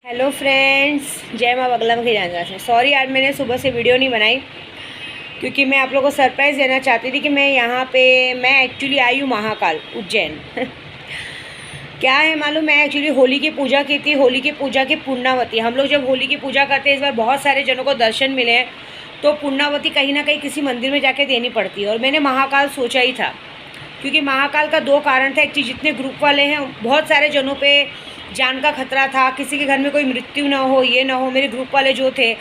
Hello friends, जय माँ बगला मुखी जानना से। सॉरी यार, मैंने सुबह से वीडियो नहीं बनाई क्योंकि मैं आप लोगों को सरप्राइज़ देना चाहती थी कि मैं एक्चुअली आई हूँ महाकाल उज्जैन। क्या है मालूम, मैं एक्चुअली होली की पूजा की थी। होली की पूजा की पूर्णावती, हम लोग जब होली की पूजा करते हैं, इस बार बहुत सारे जनों को दर्शन मिले हैं, तो पूर्णावती कहीं ना कहीं किसी मंदिर में जाके देनी पड़ती है। और मैंने महाकाल सोचा ही था क्योंकि महाकाल का दो कारण था। एक चीज़, जितने ग्रुप वाले हैं, बहुत सारे जनों पे जान का खतरा था, किसी के घर में कोई मृत्यु ना हो, ये ना हो, मेरे ग्रुप वाले जो थे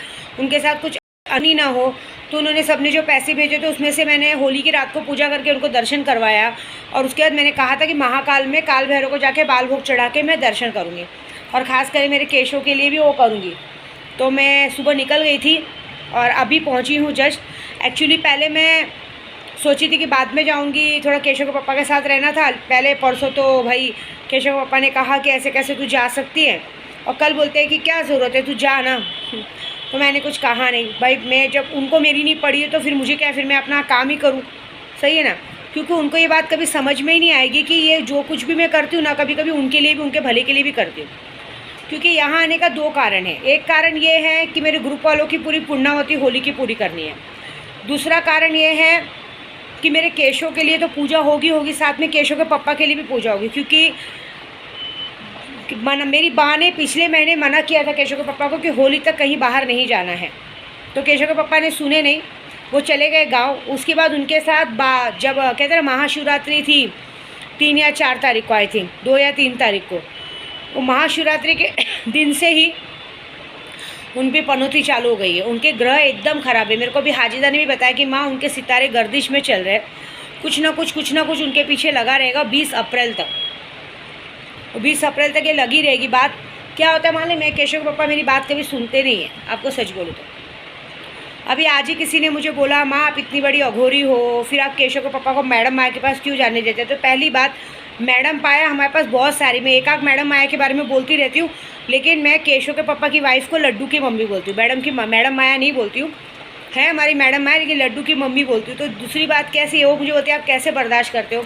उनके साथ कुछ अनी ना हो, तो उन्होंने सबने जो पैसे भेजे थे उसमें से मैंने होली की रात को पूजा करके उनको दर्शन करवाया। और उसके बाद मैंने कहा था कि महाकाल में काल भैरव को जाके बाल भोग चढ़ा के मैं दर्शन करूँगी, और ख़ास कर मेरे केशों के लिए भी वो करूँगी। तो मैं सुबह निकल गई थी और अभी पहुँची हूँ जस्ट। एक्चुअली पहले मैं सोची थी कि बाद में जाऊंगी, थोड़ा केशव के पापा के साथ रहना था। पहले परसों तो भाई केशव के पापा ने कहा कि ऐसे कैसे तू जा सकती है, और कल बोलते हैं कि क्या ज़रूरत है, तू जा ना। तो मैंने कुछ कहा नहीं भाई, मैं जब उनको मेरी नहीं पड़ी है तो फिर मुझे क्या, फिर मैं अपना काम ही करूँ, सही है ना। क्योंकि उनको ये बात कभी समझ में ही नहीं आएगी कि ये जो कुछ भी मैं करती हूँ ना, कभी कभी उनके लिए भी, उनके भले के लिए भी करती हूँ। क्योंकि यहाँ आने का दो कारण है। एक कारण ये है कि मेरे ग्रुप वालों की पूरी पूर्णावती होली की पूरी करनी है। दूसरा कारण ये है कि मेरे केशों के लिए तो पूजा होगी, साथ में केशों के पापा के लिए भी पूजा होगी। क्योंकि मेरी बा ने पिछले महीने मना किया था केशों के पापा को कि होली तक कहीं बाहर नहीं जाना है, तो केशों के पापा ने सुने नहीं, वो चले गए गांव। उसके बाद उनके साथ जब कहते हैं महाशिवरात्रि थी, 3 या 4 तारीख को आई थी, 2 या 3 तारीख को, वो महाशिवरात्रि के दिन से ही उन पर पनौती चालू हो गई है। उनके ग्रह एकदम ख़राब है। मेरे को भी हाजिदा ने भी बताया कि माँ, उनके सितारे गर्दिश में चल रहे हैं, कुछ ना कुछ उनके पीछे लगा रहेगा 20 अप्रैल तक। 20 अप्रैल तक ये लगी रहेगी। बात क्या होता है मालूम है, केशव के पापा मेरी बात कभी सुनते नहीं हैं, आपको सच बोलूँ तो। अभी आज ही किसी ने मुझे बोला, माँ आप इतनी बड़ी अघोरी हो, फिर आप केशव के पापा को मैडम माया के पास क्यों जाने देते? तो पहली बात, मैडम पाया हमारे पास बहुत सारी, मैं एक आध मैडम माया के बारे में बोलती रहती हूँ, लेकिन मैं केशव के पापा की वाइफ को लड्डू की मम्मी बोलती हूँ, मैडम माया नहीं बोलती हूँ। है हमारी मैडम माया, लेकिन लड्डू की मम्मी बोलती हूँ। तो दूसरी बात कैसी है, वो मुझे बोलती है आप कैसे बर्दाश्त करते हो?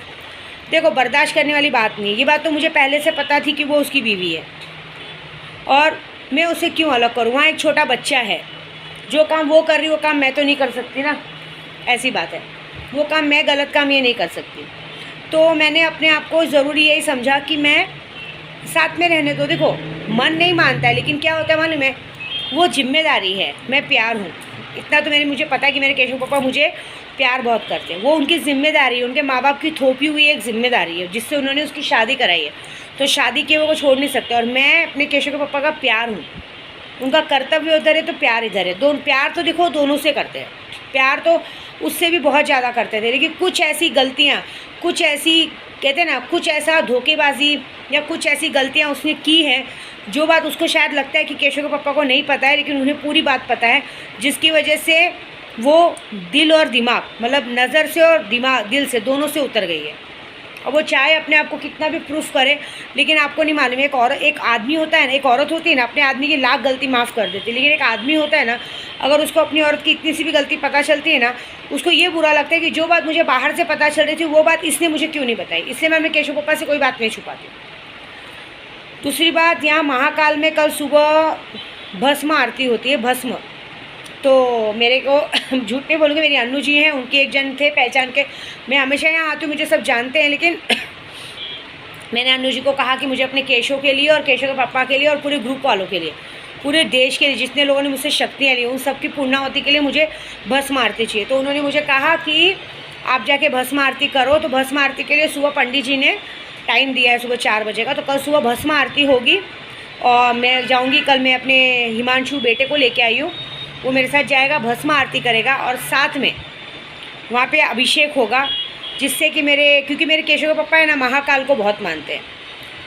देखो, बर्दाश्त करने वाली बात नहीं है, ये बात तो मुझे पहले से पता थी कि वो उसकी बीवी है, और मैं उसे क्यों अलग करूँ? वहाँ एक छोटा बच्चा है, जो काम वो कर रही, वो काम मैं तो नहीं कर सकती ना, ऐसी बात है। वो काम मैं, गलत काम ये नहीं कर सकती। तो मैंने अपने आप को ज़रूरी यही समझा कि मैं साथ में रहने दो। देखो, मन नहीं मानता है, लेकिन क्या होता है मालूम है, वो जिम्मेदारी है, मैं प्यार हूँ, इतना तो मुझे पता है कि मेरे केशव पापा मुझे प्यार बहुत करते हैं। वो उनकी जिम्मेदारी है, उनके माँ बाप की थोपी हुई एक जिम्मेदारी है, जिससे उन्होंने उसकी शादी कराई है, तो शादी के वो छोड़ नहीं सकते। और मैं अपने केशव के पापा का प्यार हूँ, उनका कर्तव्य उधर है तो प्यार इधर है। प्यार तो देखो दोनों से करते हैं, प्यार तो उससे भी बहुत ज़्यादा करते थे, लेकिन कुछ ऐसी गलतियाँ, कुछ ऐसी कहते हैं ना, कुछ ऐसा धोखेबाजी या कुछ ऐसी गलतियाँ उसने की हैं, जो बात उसको शायद लगता है कि केशव के पापा को नहीं पता है, लेकिन उन्हें पूरी बात पता है, जिसकी वजह से वो दिल और दिमाग, मतलब नज़र से और दिमाग, दिल से, दोनों से उतर गई है। और वो चाहे अपने आप को कितना भी प्रूफ करे, लेकिन आपको नहीं मालूम, एक आदमी होता है ना, एक औरत होती है ना, अपने आदमी की लाख गलती माफ़ कर देती है, लेकिन एक आदमी होता है ना, अगर उसको अपनी औरत की इतनी सी भी गलती पता चलती है ना, उसको ये बुरा लगता है कि जो बात मुझे बाहर से पता चल रही थी, वो बात इसने मुझे क्यों नहीं बताई। इसलिए मैं अपने केशव पापा से कोई बात नहीं छुपाती। दूसरी बात, यहाँ महाकाल में कल सुबह भस्म आरती होती है, भस्म। तो मेरे को झूठ नहीं बोलूँगी, मेरी अन्नू जी हैं, उनके एक जन थे पहचान के, मैं हमेशा यहाँ आती हूँ, मुझे सब जानते हैं, लेकिन मैंने अन्नू जी को कहा कि मुझे अपने केशव के लिए और केशव के पापा के लिए और पूरे ग्रुप वालों के लिए, पूरे देश के लिए, जितने लोगों ने मुझसे शक्तियाँ ली, उन सब की पूर्णावती के लिए मुझे भस्म आरती चाहिए। तो उन्होंने मुझे कहा कि आप जाके भस्म आरती करो। तो भस्म आरती के लिए सुबह पंडित जी ने टाइम दिया है, सुबह 4 बजे का। तो कल सुबह भस्म आरती होगी और मैं जाऊँगी। कल मैं अपने हिमांशु बेटे को लेके आई हूँ, वो मेरे साथ जाएगा, भस्म आरती करेगा, और साथ में वहाँ पे अभिषेक होगा, जिससे कि क्योंकि मेरे केशव के पापा है ना, महाकाल को बहुत मानते हैं,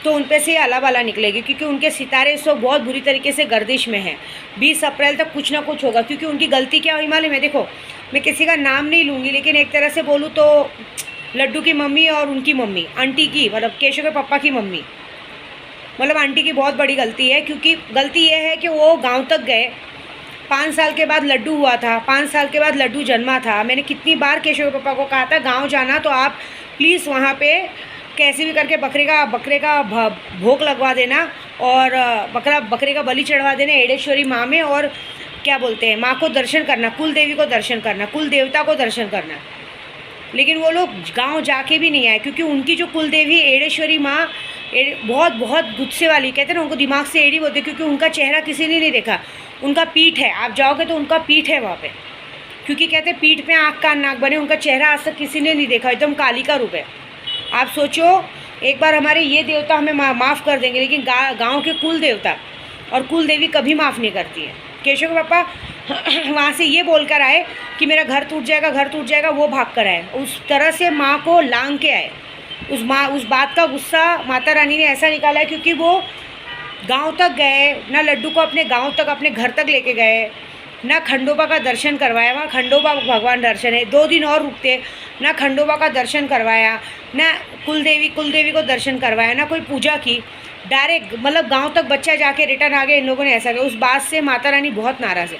तो उन पे से अला वाला निकलेगी, क्योंकि उनके सितारे इस वक्त बहुत बुरी तरीके से गर्दिश में हैं। 20 अप्रैल तक कुछ ना कुछ होगा, क्योंकि उनकी गलती क्या हुई मालूम है? देखो, मैं किसी का नाम नहीं लूँगी, लेकिन एक तरह से बोलूँ तो लड्डू की मम्मी और उनकी मम्मी, आंटी की, मतलब केशव के पापा की मम्मी, मतलब आंटी की बहुत बड़ी गलती है। क्योंकि गलती ये है कि वो गाँव तक गए, 5 साल के बाद लड्डू हुआ था, 5 साल के बाद लड्डू जन्मा था। मैंने कितनी बार केशव के पापा को कहा था, गांव जाना तो आप प्लीज़ वहाँ पे कैसे भी करके बकरे का भोग लगवा देना और बकरे का बलि चढ़वा देना एडेश्वरी माँ में, और क्या बोलते हैं, माँ को दर्शन करना, कुल देवी को दर्शन करना, कुल देवता को दर्शन करना। लेकिन वो लोग गांव जाके भी नहीं आए, क्योंकि उनकी जो कुल देवी एडेश्वरी माँ बहुत बहुत गुस्से वाली, कहते हैं ना, उनको दिमाग से एड़ी बोलते, क्योंकि उनका चेहरा किसी ने नहीं देखा, उनका पीठ है, आप जाओगे तो उनका पीठ है वहाँ पे, क्योंकि कहते हैं पीठ पे आँख कान नाक बने, उनका चेहरा आज तक किसी ने नहीं देखा, एकदम काली का रूप है। आप सोचो, एक बार हमारे ये देवता हमें माफ़ कर देंगे, लेकिन गाँव के कुल देवता और कुल देवी कभी माफ़ नहीं करती है। केशव के पापा वहाँ से ये बोलकर आए कि मेरा घर टूट जाएगा, घर टूट जाएगा, वो भाग कर आए, उस तरह से माँ को लांग के आए। उस बात का गुस्सा माता रानी ने ऐसा निकाला है, क्योंकि वो गांव तक गए ना, लड्डू को अपने गांव तक, अपने घर तक लेके गए ना, खंडोबा का दर्शन करवाया, वहाँ खंडोबा भगवान दर्शन है, 2 दिन और रुकते ना, खंडोबा का दर्शन करवाया ना, कुलदेवी को दर्शन करवाया ना, कोई पूजा की, डायरेक्ट मतलब गांव तक बच्चा जाके रिटर्न आ गए। इन लोगों ने ऐसा किया। उस बात से माता रानी बहुत नाराज़ है।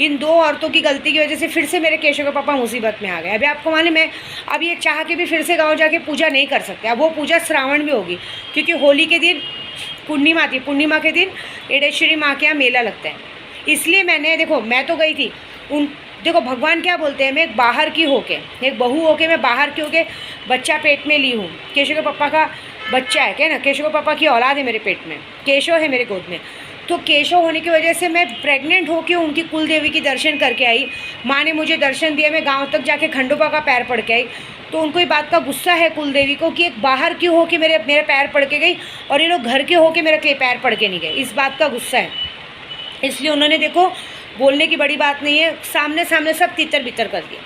इन 2 औरतों की गलती की वजह से फिर से मेरे केशव के पापा मुसीबत में आ गए। अभी आपको मालूम है, अब ये चाह के भी फिर से गांव जाके पूजा नहीं कर सकते। अब वो पूजा श्रावण में होगी, क्योंकि होली के दिन पूर्णिमा आती है, पूर्णिमा के दिन एडेश्वरी माँ के यहाँ मेला लगता है। इसलिए मैंने, देखो मैं तो गई थी, देखो भगवान क्या बोलते हैं, मैं एक बाहर की होके, एक बहू होके, मैं बाहर की होके बच्चा पेट में ली हूँ। केशव के पापा का बच्चा है, क्या ना, केशव के पापा की औलाद है मेरे पेट में, केशव है मेरे गोद में। तो केशव होने की वजह से मैं प्रेग्नेंट होके उनकी कुल देवी की दर्शन करके आई। माँ ने मुझे दर्शन दिया, मैं गांव तक जाके खंडोबा का पैर पड़ के आई। तो उनको ये बात का गुस्सा है कुल देवी को कि एक बाहर की होके मेरे पैर पड़ के गई, और ये लोग घर के होके मेरे पैर पड़ के नहीं गए। इस बात का गुस्सा है, इसलिए उन्होंने, देखो बोलने की बड़ी बात नहीं है, सामने सामने सब तितर बितर कर दिया।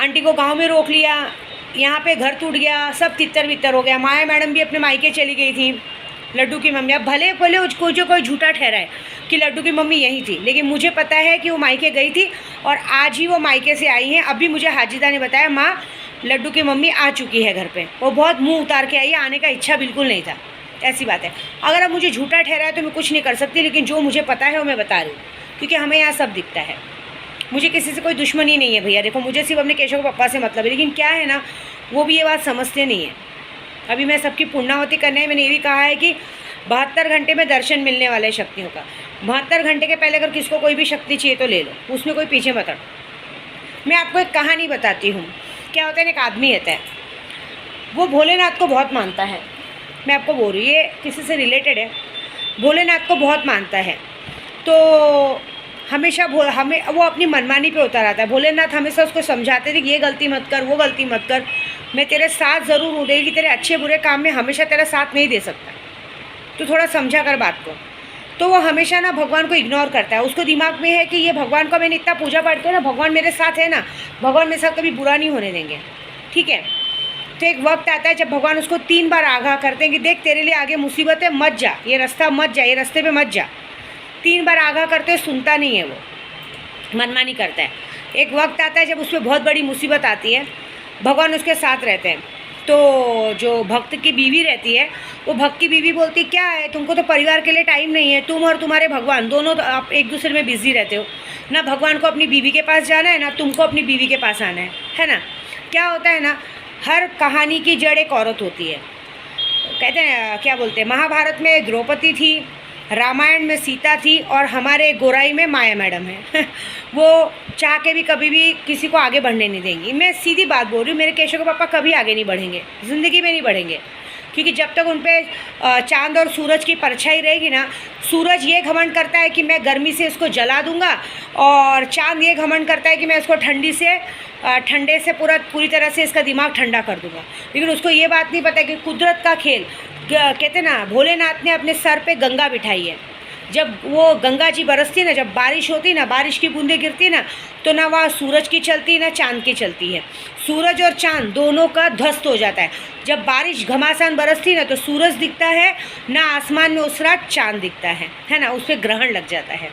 आंटी को गांव में रोक लिया, यहाँ पे घर टूट गया, सब तितर बितर हो गया। माया मैडम भी अपने मायके चली गई थी, लड्डू की मम्मी। अब भले भले उसको जो कोई झूठा ठहराए कि लड्डू की मम्मी यहीं थी, लेकिन मुझे पता है कि वो मायके गई थी और आज ही वो मायके से आई हैं। अभी मुझे हाजिदा ने बताया, माँ लड्डू की मम्मी आ चुकी है घर पे। वो बहुत मुंह उतार के आई है, आने का इच्छा बिल्कुल नहीं था। ऐसी बात है। अगर अब मुझे झूठा ठहराए तो मैं कुछ नहीं कर सकती, लेकिन जो मुझे पता है वो मैं बता रही हूँ, क्योंकि हमें यहाँ सब दिखता है। मुझे किसी से कोई दुश्मनी नहीं है भैया, देखो मुझे सिर्फ अपने केशव के पापा से मतलब है। लेकिन क्या है ना, वो भी ये बात समझते नहीं है। अभी मैं सबकी पुण्यावती करने में मैंने ये भी कहा है कि 72 घंटे में दर्शन मिलने वाले हैं शक्तियों का। 72 घंटे के पहले अगर किसको कोई भी शक्ति चाहिए तो ले लो, उसमें कोई पीछे मत हटो। मैं आपको एक कहानी बताती हूँ। क्या होता है, एक आदमी रहता है, वो भोलेनाथ को बहुत मानता है। मैं आपको बोल रही हूँ, ये किसी से रिलेटेड है। भोलेनाथ को बहुत मानता है, तो हमेशा हमें वो अपनी मनमानी पे उतर आता है। भोलेनाथ हमेशा उसको समझाते थे कि ये गलती मत कर, वो गलती मत कर, मैं तेरे साथ ज़रूर हूँ, लेकिन तेरे अच्छे बुरे काम में हमेशा तेरा साथ नहीं दे सकता, तो थोड़ा समझा कर बात को। तो वो हमेशा ना भगवान को इग्नोर करता है। उसको दिमाग में है कि ये भगवान का मैंने इतना पूजा पाठ किया ना, भगवान मेरे साथ है ना, भगवान मेरे साथ कभी बुरा नहीं होने देंगे, ठीक है। तो एक वक्त आता है जब भगवान उसको 3 बार आगाह करते हैं कि देख तेरे लिए आगे मुसीबत है, मत जा, ये रास्ता मत जा, ये रास्ते पे मत जा। 3 बार आगाह करते, सुनता नहीं है, वो मनमानी करता है। एक वक्त आता है जब उस पर बहुत बड़ी मुसीबत आती है, भगवान उसके साथ रहते हैं। तो जो भक्त की बीवी रहती है, वो भक्त की बीवी बोलती क्या है, तुमको तो परिवार के लिए टाइम नहीं है, तुम और तुम्हारे भगवान दोनों तो आप एक दूसरे में बिजी रहते हो ना। भगवान को अपनी बीवी के पास जाना है ना, तुमको अपनी बीवी के पास आना है ना। क्या होता है ना, हर कहानी की जड़ एक औरत होती है। कहते हैं, क्या बोलते हैं, महाभारत में द्रौपदी थी, रामायण में सीता थी, और हमारे गोराई में माया मैडम है। वो चाह के भी कभी भी किसी को आगे बढ़ने नहीं देंगी। मैं सीधी बात बोल रही हूँ, मेरे केशव के पापा कभी आगे नहीं बढ़ेंगे, ज़िंदगी में नहीं बढ़ेंगे, क्योंकि जब तक उन पर चांद और सूरज की परछाई रहेगी ना। सूरज ये घमंड करता है कि मैं गर्मी से इसको जला दूंगा, और चांद ये घमंड करता है कि मैं इसको ठंडे से पूरी तरह से इसका दिमाग ठंडा कर दूंगा। लेकिन उसको ये बात नहीं पता कि कुदरत का खेल, कहते ना, भोलेनाथ ने अपने सर पे गंगा बिठाई है। जब वो गंगा जी बरसती है ना, जब बारिश होती ना, बारिश की बूंदें गिरती ना, तो ना वहाँ सूरज की चलती ना चांद की चलती है। सूरज और चांद दोनों का ध्वस्त हो जाता है। जब बारिश घमासान बरसती ना, तो सूरज दिखता है ना, आसमान में उस रात चांद दिखता है ना, उस पर ग्रहण लग जाता है।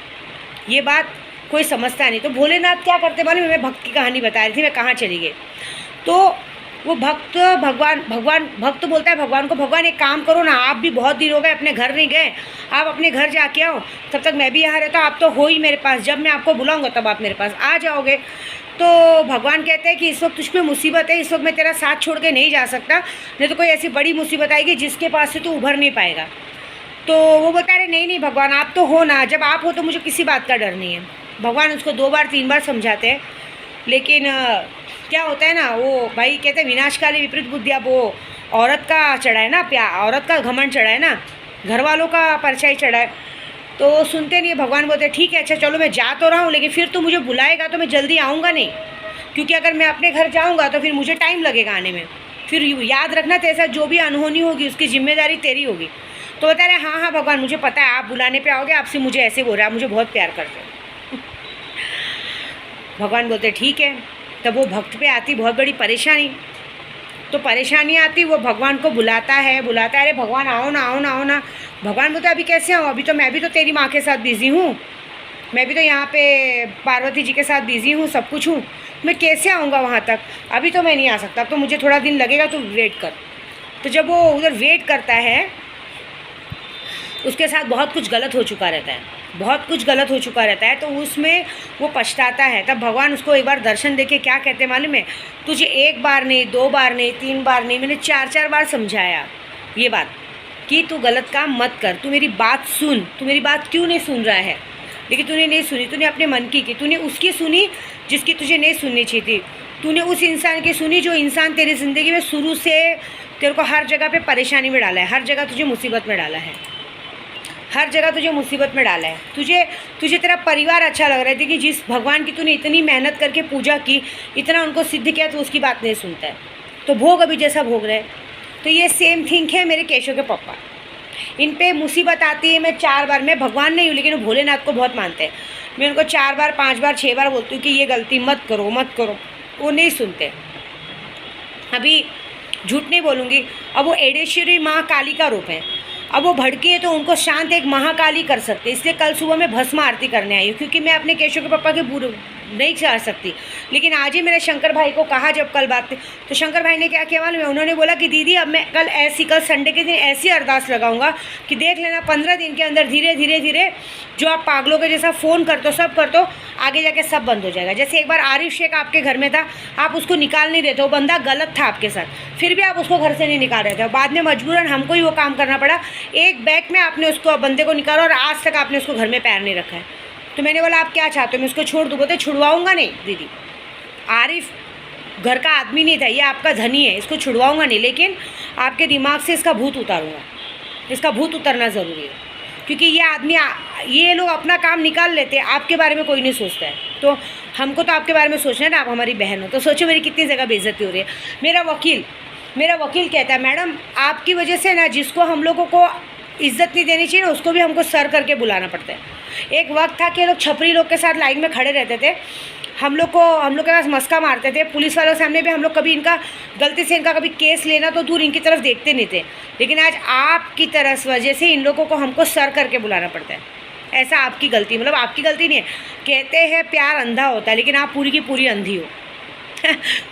ये बात कोई समझता नहीं। तो भोलेनाथ क्या करते मालूम है, मैं भक्त की कहानी बता रही थी, मैं कहाँ चली गई। तो वो भक्त भक्त बोलता है भगवान को, भगवान एक काम करो ना, आप भी बहुत दिन हो गए अपने घर नहीं गए, आप अपने घर जाके आओ, तब तक मैं भी यहाँ रहता हूँ। आप तो हो ही मेरे पास, जब मैं आपको बुलाऊंगा तब आप मेरे पास आ जाओगे। तो भगवान कहते हैं कि इस वक्त तुझ पे मुसीबत है, इस वक्त मैं तेरा साथ छोड़ के नहीं जा सकता, नहीं तो कोई ऐसी बड़ी मुसीबत आएगी जिसके पास से तू उभर नहीं पाएगा। तो वो बोलता है, नहीं नहीं भगवान, आप तो हो ना, जब आप हो तो मुझे किसी बात का डर नहीं है। भगवान उसको 2 बार 3 बार समझाते हैं, लेकिन क्या होता है ना, वो भाई कहते हैं विनाशकाली विपरीत बुद्धि। अब वो औरत का चढ़ा है ना, औरत का घमंड चढ़ा है ना, घर वालों का परछाई चढ़ा है, तो वो सुनते नहीं है। भगवान बोलते हैं, ठीक है अच्छा चलो मैं जा तो रहा हूँ, लेकिन फिर तो मुझे बुलाएगा तो मैं जल्दी आऊँगा नहीं, क्योंकि अगर मैं अपने घर जाऊँगा तो फिर मुझे टाइम लगेगा आने में। फिर याद रखना तेरे साथ जो भी अनहोनी होगी उसकी जिम्मेदारी तेरी होगी। तो बता रहे, हाँ हाँ भगवान मुझे पता है, आप बुलाने पे आओगे, आपसे मुझे ऐसे बोल रहा है, मुझे बहुत प्यार करते हैं। भगवान बोलते ठीक है। तब वो भक्त पे आती बहुत बड़ी परेशानी। तो परेशानी आती, वो भगवान को बुलाता है, अरे भगवान आओ ना आओ ना आओ ना। भगवान बोलते अभी कैसे आऊँ, अभी तो मैं भी तो तेरी माँ के साथ बिज़ी हूँ, मैं भी तो यहाँ पे पार्वती जी के साथ बिज़ी हूँ, सब कुछ हूँ, मैं कैसे आऊँगा वहाँ तक, अभी तो मैं नहीं आ सकता, तो मुझे थोड़ा दिन लगेगा, तो वेट कर। तो जब वो उधर वेट करता है, उसके साथ बहुत कुछ गलत हो चुका रहता है, बहुत कुछ गलत हो चुका रहता है, तो उसमें वो पछताता है। तब भगवान उसको एक बार दर्शन देके क्या कहते हैं मालूम है, तुझे 1 बार नहीं, 2 बार नहीं, 3 बार नहीं, मैंने 4-4 बार समझाया ये बात कि तू गलत काम मत कर, तू मेरी बात सुन, तू मेरी बात क्यों नहीं सुन रहा है। लेकिन तूने नहीं सुनी, तूने अपने मन की तूने उसकी सुनी जिसकी तुझे नहीं सुननी चाहिए थी, तूने उस इंसान की सुनी जो इंसान तेरी ज़िंदगी में शुरू से तेरे को हर जगह पे परेशानी में डाला है, हर जगह तुझे मुसीबत में डाला है, हर जगह तुझे मुसीबत में डाला है। तुझे तेरा परिवार अच्छा लग रहा है कि जिस भगवान की तूने इतनी मेहनत करके पूजा की, इतना उनको सिद्ध किया, तो उसकी बात नहीं सुनता है, तो भोग अभी जैसा भोग रहे। तो ये सेम थिंग है मेरे केशव के पापा, इन पे मुसीबत आती है। मैं 4 बार, मैं भगवान नहीं हूँ लेकिन वो भोलेनाथ को बहुत मानते हैं, मैं उनको 4 बार 5 बार 6 बार बोलती हूँ कि ये गलती मत करो मत करो, वो नहीं सुनते। अभी झूठ नहीं बोलूँगी, अब वो एडेश्वरी माँ काली का रूप है, अब वो भड़की है तो उनको शांत एक महाकाली कर सकते। इसलिए कल सुबह मैं भस्म आरती करने आई हूँ, क्योंकि मैं अपने केशव के पापा के बुरे नहीं चाह सकती। लेकिन आज ही मेरे शंकर भाई को कहा जब कल बात थी, तो शंकर भाई ने क्या किया मालूम है, उन्होंने बोला कि दीदी अब मैं कल संडे के दिन ऐसी अरदास लगाऊंगा कि देख लेना 15 दिन के अंदर धीरे धीरे धीरे जो आप पागलों के जैसा फ़ोन करते हो सब करते हो, आगे जाके सब बंद हो जाएगा। जैसे एक बार आरिफ शेख आपके घर में था, आप उसको निकाल नहीं रहे थे, वो बंदा गलत था आपके साथ, फिर भी आप उसको घर से नहीं निकाल रहे थे, बाद में मजबूरन हमको ही वो काम करना पड़ा। एक बैग में आपने उसको बंदे को निकाला और आज तक आपने उसको घर में पैर नहीं रखा है। तो मैंने बोला आप क्या चाहते हो, मैं उसको छोड़ दूँ? बोलते छुड़वाऊँगा नहीं दीदी, आरिफ घर का आदमी नहीं था, ये आपका धनी है, इसको छुड़वाऊँगा नहीं, लेकिन आपके दिमाग से इसका भूत उतारूँगा, इसका भूत उतरना ज़रूरी है, क्योंकि ये आदमी ये लोग अपना काम निकाल लेते हैं, आपके बारे में कोई नहीं सोचता है। तो हमको तो आपके बारे में सोचना है ना, आप हमारी बहन हो, तो सोचो मेरी कितनी जगह बेइज्जती हो रही है। मेरा वकील कहता है मैडम आपकी वजह से ना जिसको हम लोगों को इज्जत नहीं देनी चाहिए ना, उसको भी हमको सर करके बुलाना पड़ता है। एक वक्त था कि लोग छपरी लोग के साथ लाइन में खड़े रहते थे, हम लोग के पास मस्का मारते थे, पुलिस वालों के सामने भी हम लोग कभी इनका गलती से इनका कभी केस लेना तो दूर इनकी तरफ देखते नहीं थे। लेकिन आज आपकी तरफ वजह से इन लोगों को हमको सर करके बुलाना पड़ता है। ऐसा आपकी गलती, मतलब आपकी गलती नहीं है, कहते हैं प्यार अंधा होता है, लेकिन आप पूरी की पूरी अंधी हो।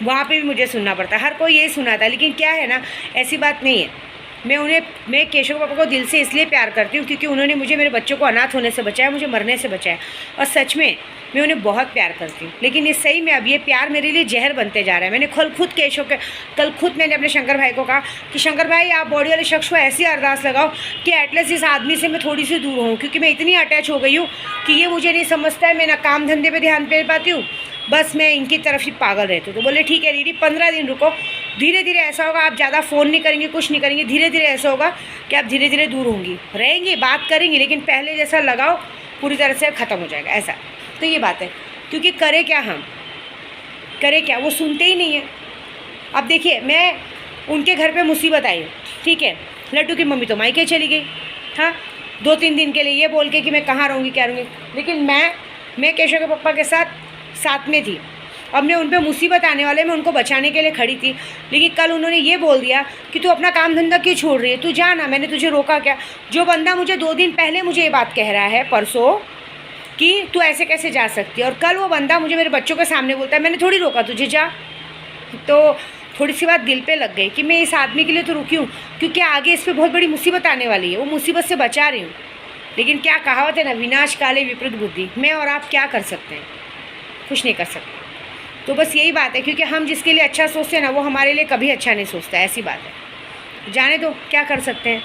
वहाँ पे भी मुझे सुनना पड़ता है, हर कोई यही सुनाता है, लेकिन क्या है ना, ऐसी बात नहीं है। मैं केशव पापा को दिल से इसलिए प्यार करती हूँ क्योंकि उन्होंने मुझे मेरे बच्चों को अनाथ होने से बचाया, मुझे मरने से बचाया, और सच में मैं उन्हें बहुत प्यार करती हूँ। लेकिन इस सही में अब ये प्यार मेरे लिए जहर बनते जा रहा है। मैंने कल खुद मैंने अपने शंकर भाई को कहा कि शंकर भाई आप बॉडी वाले शख्स को ऐसी अरदास लगाओ कि एटलीस्ट इस आदमी से मैं थोड़ी सी दूर हूँ, क्योंकि मैं इतनी अटैच हो गई हूँ कि ये मुझे नहीं समझता है, मैं ना काम धंधे पर ध्यान दे पाती हूँ, बस मैं इनकी तरफ ही पागल रहती हूँ। तो बोले ठीक है दीदी 15 दिन रुको, धीरे धीरे ऐसा होगा, आप ज़्यादा फ़ोन नहीं करेंगे, कुछ नहीं करेंगे, धीरे धीरे ऐसा होगा कि आप धीरे धीरे दूर होंगी, रहेंगी, बात करेंगी, लेकिन पहले जैसा लगाओ पूरी तरह से ख़त्म हो जाएगा ऐसा। तो ये बात है, क्योंकि करें क्या, हम करें क्या, वो सुनते ही नहीं है। अब देखिए मैं उनके घर पे मुसीबत आई, ठीक है, लड्डू की मम्मी तो मायके चली गई, हाँ 2-3 दिन के लिए ये बोल के कि मैं कहाँ रहूँगी क्या रहूँगी, लेकिन मैं केशव के पापा के साथ में थी। अब मैं उन पर मुसीबत आने वाले, मैं उनको बचाने के लिए खड़ी थी, लेकिन कल उन्होंने ये बोल दिया कि तू अपना काम धंधा क्यों छोड़ रही है, तू जा ना, मैंने तुझे रोका क्या। जो बंदा मुझे 2 दिन पहले मुझे ये बात कह रहा है परसों कि तू ऐसे कैसे जा सकती है, और कल वो बंदा मुझे मेरे बच्चों के सामने बोलता है मैंने थोड़ी रोका तुझे, जा। तो थोड़ी सी बात दिल पे लग गई कि मैं इस आदमी के लिए तो रुकी हूँ, क्योंकि आगे इस पर बहुत बड़ी मुसीबत आने वाली है, वो मुसीबत से बचा रही हूँ। लेकिन क्या कहावत है ना, विनाश काले विपरीत बुद्धि, मैं और आप क्या कर सकते हैं, कुछ नहीं कर सकते, तो बस यही बात है, क्योंकि हम जिसके लिए अच्छा सोचते हैं ना, वो हमारे लिए कभी अच्छा नहीं सोचता, ऐसी बात है। जाने दो, क्या कर सकते हैं।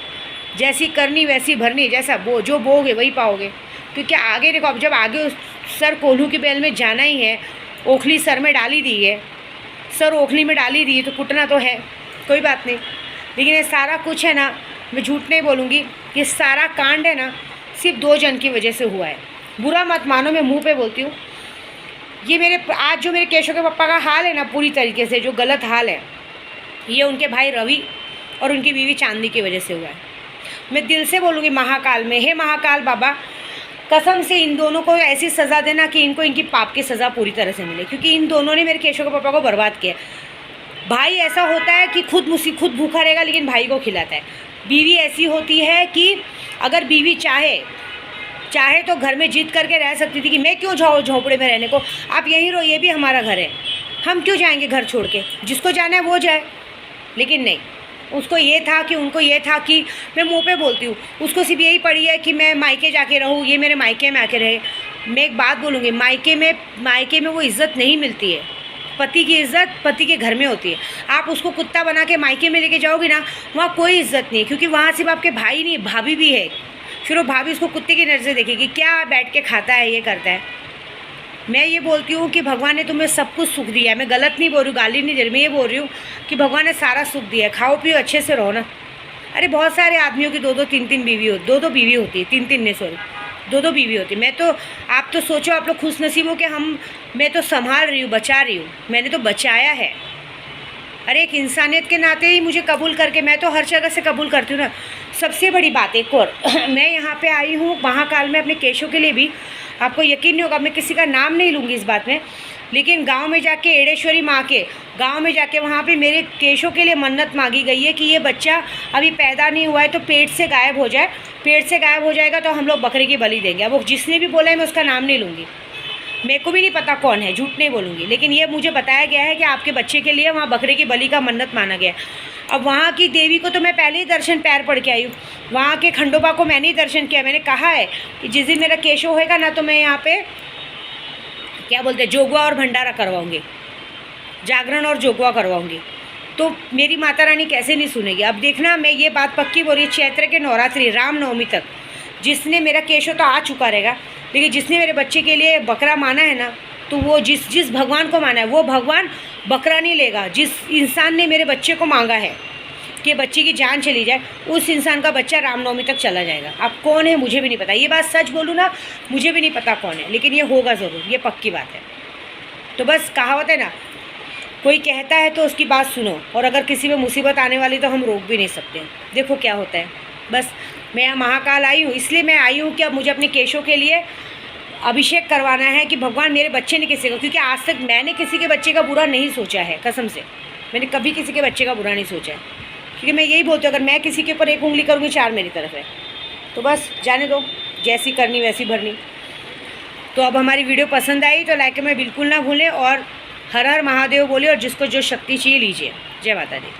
जैसी करनी वैसी भरनी, जैसा जो बोओगे वही पाओगे। क्योंकि आगे देखो, अब जब आगे सर कोल्हू की बेल में जाना ही है, ओखली सर में डाली दी है, सर ओखली में डाली दी है, तो कुटना तो है, कोई बात नहीं। लेकिन ये सारा कुछ है ना, मैं झूठ नहीं बोलूँगी, ये सारा कांड है ना सिर्फ 2 जन की वजह से हुआ है। बुरा मत मानो, मैं मुंह पे बोलती हूँ। ये मेरे आज जो मेरे केशव के पापा का हाल है ना, पूरी तरीके से जो गलत हाल है, ये उनके भाई रवि और उनकी बीवी चांदनी की वजह से हुआ है। मैं दिल से बोलूँगी महाकाल में, हे महाकाल बाबा, कसम से इन दोनों को ऐसी सज़ा देना कि इनको इनकी पाप की सज़ा पूरी तरह से मिले, क्योंकि इन दोनों ने मेरे केशव के पापा को बर्बाद किया। भाई ऐसा होता है कि खुद भूखा रहेगा लेकिन भाई को खिलाता है। बीवी ऐसी होती है कि अगर बीवी चाहे तो घर में जीत करके रह सकती थी कि मैं क्यों जाऊँ झोंपड़े में रहने को, आप यहीं रहो, ये भी हमारा घर है, हम क्यों जाएंगे घर छोड़ के, जिसको जाना है वो जाए। लेकिन नहीं, उसको ये था कि उनको ये था कि मैं मुंह पे बोलती हूँ, उसको सिर्फ यही पड़ी है कि मैं मायके जाके रहूँ, ये मेरे मायके में आके रहे। मैं एक बात बोलूँगी, मायके में वो इज़्ज़त नहीं मिलती है। पति की इज़्ज़त पति के घर में होती है। आप उसको कुत्ता बना के मायके में लेके जाओगे ना, वहाँ कोई इज़्ज़त नहीं, क्योंकि वहाँ सिर्फ आपके भाई नहीं, भाभी भी है। फिर वो भाभी उसको कुत्ते की नज़र से देखेगी, क्या बैठ के खाता है, ये करता है। मैं ये बोलती हूँ कि भगवान ने तुम्हें सब कुछ सुख दिया है। मैं गलत नहीं बोल रही हूँ, गाली नहीं दे रही, मैं ये बोल रही हूँ कि भगवान ने सारा सुख दिया है। खाओ पियो, अच्छे से रहो ना। अरे बहुत सारे आदमियों की 2-2 3-3 बीवी होती, 2-2 बीवी होती है, 3-3 नहीं, सॉरी, 2-2 बीवी होती। मैं तो, आप तो सोचो, आप लोग खुश नसीब हो कि मैं तो संभाल रही हूँ, बचा रही हूँ, मैंने तो बचाया है। अरे एक इंसानियत के नाते ही मुझे कबूल करके, मैं तो हर जगह से कबूल करती हूँ ना। सबसे बड़ी बात एक और, मैं यहाँ पे आई हूँ महाकाल में अपने केशव के लिए भी। आपको यकीन नहीं होगा, मैं किसी का नाम नहीं लूँगी इस बात में, लेकिन गांव में जाके एड़ेश्वरी माँ के गांव में जाके वहाँ पे मेरे केशव के लिए मन्नत मांगी गई है कि ये बच्चा अभी पैदा नहीं हुआ है तो पेट से गायब हो जाए। पेट से गायब हो जाएगा तो हम लोग बकरे की बलि देंगे। अब वो जिसने भी बोला है, मैं उसका नाम नहीं लूँगी, मेरे को भी नहीं पता कौन है, झूठ नहीं बोलूँगी, लेकिन ये मुझे बताया गया है कि आपके बच्चे के लिए वहाँ बकरे की बलि का मन्नत माना गया है। अब वहाँ की देवी को तो मैं पहले ही दर्शन पैर पड़ के आई हूँ, वहाँ के खंडोबा को मैंने ही दर्शन किया। मैंने कहा है कि जिस दिन मेरा केशव होएगा ना, तो मैं यहाँ पे क्या बोलते हैं, जोगवा और भंडारा करवाऊँगी, जागरण और जोगवा करवाऊँगी। तो मेरी माता रानी कैसे नहीं सुनेगी। अब देखना, मैं ये बात पक्की बोल रही, चैत्र के नवरात्रि रामनवमी तक जिसने मेरा केशव तो आ चुका रहेगा, लेकिन जिसने मेरे बच्चे के लिए बकरा माना है ना, तो वो जिस भगवान को माना है, वो भगवान बकरा नहीं लेगा। जिस इंसान ने मेरे बच्चे को मांगा है कि बच्चे की जान चली जाए, उस इंसान का बच्चा रामनवमी तक चला जाएगा। अब कौन है मुझे भी नहीं पता, ये बात सच बोलूँ ना, मुझे भी नहीं पता कौन है, लेकिन ये होगा ज़रूर, ये पक्की बात है। तो बस कहावत है ना, कोई कहता है तो उसकी बात सुनो, और अगर किसी में मुसीबत आने वाली तो हम रोक भी नहीं सकते। देखो क्या होता है। बस मैं यहाँ महाकाल आई हूँ, इसलिए मैं आई हूँ कि अब मुझे अपने केशव के लिए अभिषेक करवाना है कि भगवान मेरे बच्चे ने किसी को, क्योंकि आज तक मैंने किसी के बच्चे का बुरा नहीं सोचा है, कसम से मैंने कभी किसी के बच्चे का बुरा नहीं सोचा है। क्योंकि मैं यही बोलती हूँ, अगर मैं किसी के ऊपर एक उंगली करूँगी, 4 मेरी तरफ है। तो बस जाने दो, जैसी करनी वैसी भरनी। तो अब हमारी वीडियो पसंद आई तो लाइक में बिल्कुल ना भूलें, और हर हर महादेव बोले, और जिसको जो शक्ति चाहिए लीजिए। जय माता दी।